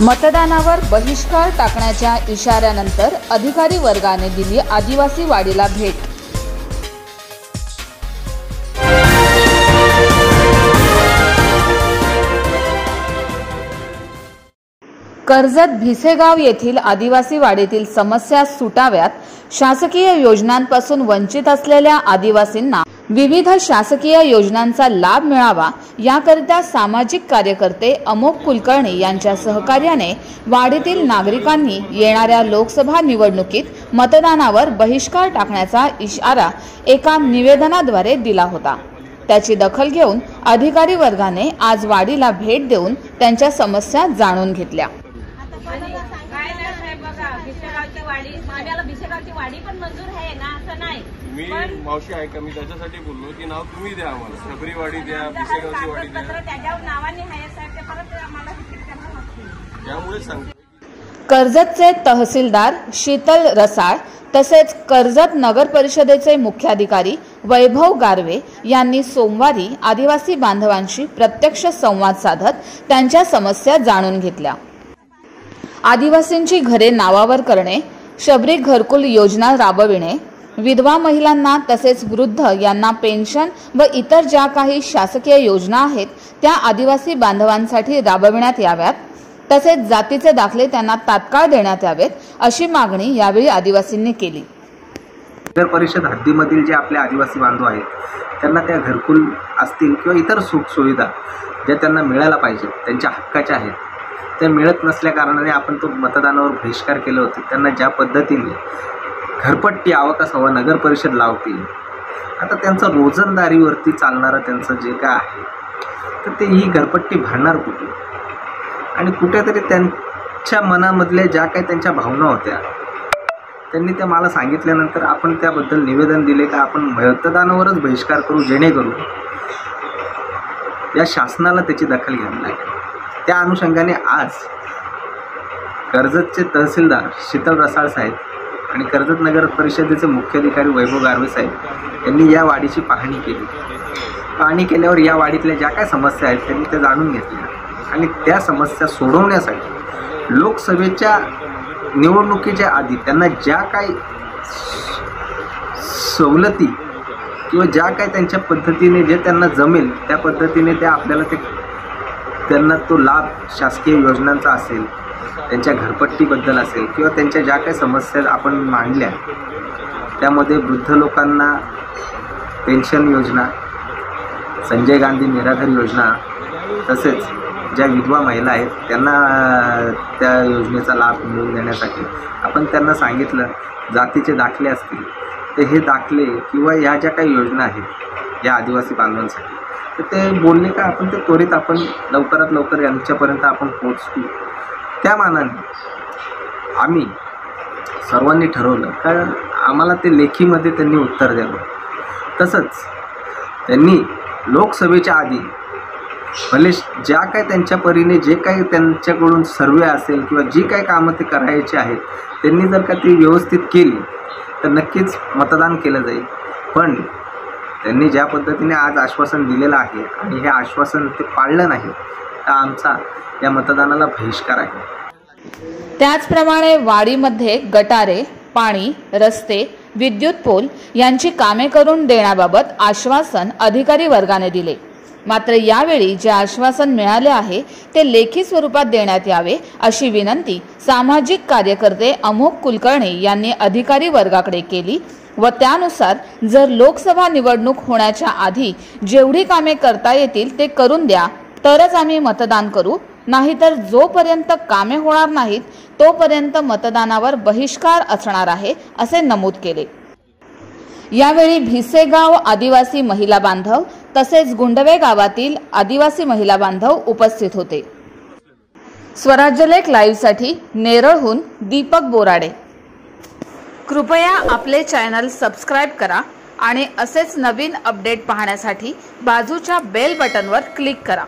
मतदानावर बहिष्कार टाकण्याच्या इशाऱ्यानंतर अधिकारी वर्गाने दिली आदिवासी वाडीला भेट। कर्जत भिसेगाव येथील आदिवासी वाडीतील समस्या सुटाव्यात, शासकीय योजनांपासून वंचित असलेल्या आदिवासींना विविध शासकीय योजनांचा लाभ मिळावा याकरिता सामाजिक कार्यकर्ते अमोक कुलकर्णी यांच्या सहकार्याने वाडीतील नागरिकांनी येणाऱ्या लोकसभा निवडणुकीत मतदानावर बहिष्कार टाकण्याचा इशारा एका निवेदनाद्वारे दिला होता। त्याची दखल घेऊन अधिकारी वर्गाने आज वाडीला भेट देऊन त्यांच्या समस्या जाणून घेतल्या। मी मावशी आहे का, मी त्याच्यासाठी बोललो की नाव तुम्ही द्या आम्हाला, सबरी वाडी द्या, भिसेगावची वाडी द्या, त्यामुळे सांगतो। कर्जतचे तहसीलदार शीतल रसाळ तसेच कर्जत नगर परिषदेचे मुख्याधिकारी वैभव गारवे यांनी सोमवारी आदिवासी बांधवांशी प्रत्यक्ष संवाद साधत त्यांच्या समस्या जाणून घेतल्या। आदिवासींची घरे नावावर करणे, शबरी घरकुल योजना राबविणे, विधवा महिलांना तसेच वृद्ध यांना पेन्शन व इतर ज्या काही शासकीय योजना आहेत त्या आदिवासी बांधवांसाठी राबविण्यात याव्यात, तसेच जातीचे दाखले त्यांना तात्काळ देण्यात यावेत अशी मागणी यावेळी आदिवासींनी केली। नगर परिषद हद्दीमधील जे आपले आदिवासी बांधव आहेत त्यांना त्या घरकुल असतील किंवा इतर सुख सुविधा ज्या त्यांना मिळायला पाहिजे, त्यांच्या हक्काच्या आहेत, त्या मिळत नसल्या कारणाने आपण तो मतदानावर बहिष्कार केले होते। त्यांना ज्या पद्धतीने घरपट्टी आवका सवा नगर परिषद लावतील, आता त्यांचं रोजंदारीवरती चालणारं त्यांचं जे काय आहे तर ते ही घरपट्टी भरणार कुठे, आणि कुठेतरी त्यांच्या मनामधल्या ज्या काही त्यांच्या भावना होत्या त्यांनी त्या मला सांगितल्यानंतर आपण त्याबद्दल निवेदन दिले का आपण मतदानावरच बहिष्कार करू, जेणेकरून या शासनाला त्याची दखल घ्यावी लागेल। त्या अनुषंगाने आज कर्जतचे तहसीलदार शीतल रसाळ साहेब आणि कर्जत नगर परिषदेचे मुख्याधिकारी वैभव गारवे साहेब यांनी या वाडीची पाहणी केली। पाहणी केल्यावर या वाडीतल्या ज्या काही समस्या आहेत त्यांनी त्या जाणून घेतल्या आणि त्या समस्या सोडवण्यासाठी लोकसभेच्या निवडणुकीच्या आधी त्यांना ज्या काही सवलती किंवा ज्या काही त्यांच्या पद्धतीने जे त्यांना जमेल त्या पद्धतीने त्या आपल्याला त्यांना तो लाभ शासकीय योजनांचा असेल, त्यांच्या घरपट्टीबद्दल असेल किंवा त्यांच्या ज्या काही समस्या आपण मांडल्या त्यामध्ये वृद्ध लोकांना पेन्शन योजना, संजय गांधी निराधार योजना, तसेच ज्या विधवा महिला आहेत त्यांना त्या योजनेचा लाभ मिळवून देण्यासाठी आपण त्यांना सांगितलं जातीचे दाखले असतील तर हे दाखले किंवा ह्या ज्या काही योजना आहेत या आदिवासी बांधवांसाठी तर ते बोलले का आपण ते त्वरित आपण लवकरात लवकर यांच्यापर्यंत आपण पोहोचू। त्या मानाने आम्ही सर्वांनी ठरवलं कारण आम्हाला ते लेखीमध्ये त्यांनी उत्तर द्यावं। तसंच त्यांनी लोकसभेच्या आधी भले ज्या काही त्यांच्या परीने जे काही त्यांच्याकडून सर्वे असेल किंवा जी काही कामं ते करायची आहेत त्यांनी जर का ती व्यवस्थित केली तर नक्कीच मतदान केलं जाईल। पण त्यांनी ज्या पद्धतीने आज आश्वासन दिलेलं आहे आणि हे आश्वासन ते पाळलं नाही तर आमचा या मतदानाला बहिष्कार आहे। त्याचप्रमाणे वाडीमध्ये गटारे, पाणी, रस्ते, विद्युत पोल यांची कामे करून देण्याबाबत आश्वासन अधिकारी वर्गाने दिले। मात्र यावेळी जे आश्वासन मिळाले आहे ते लेखी स्वरूपात देण्यात यावे अशी विनंती सामाजिक कार्यकर्ते अमोक कुलकर्णी यांनी अधिकारी वर्गाकडे केली व त्यानुसार जर लोकसभा निवडणूक होण्याच्या आधी जेवढी कामे करता येतील ते करून द्या तरच आम्ही मतदान करू, नाहीतर जोपर्यंत कामे होणार नाहीत तोपर्यंत मतदानावर बहिष्कार असणार आहे असे नमूद केले। यावेळी भिसेगाव आदिवासी महिला बांधव तसेच गुंडवे गावातील आदिवासी महिला बांधव उपस्थित होते। स्वराज्यलेख लाईव्ह साठी नेरळहून दीपक बोराडे। कृपया आपले चॅनल सबस्क्राइब करा आणि असेच नवीन अपडेट पाहण्यासाठी बाजूच्या बेल बटनवर क्लिक करा।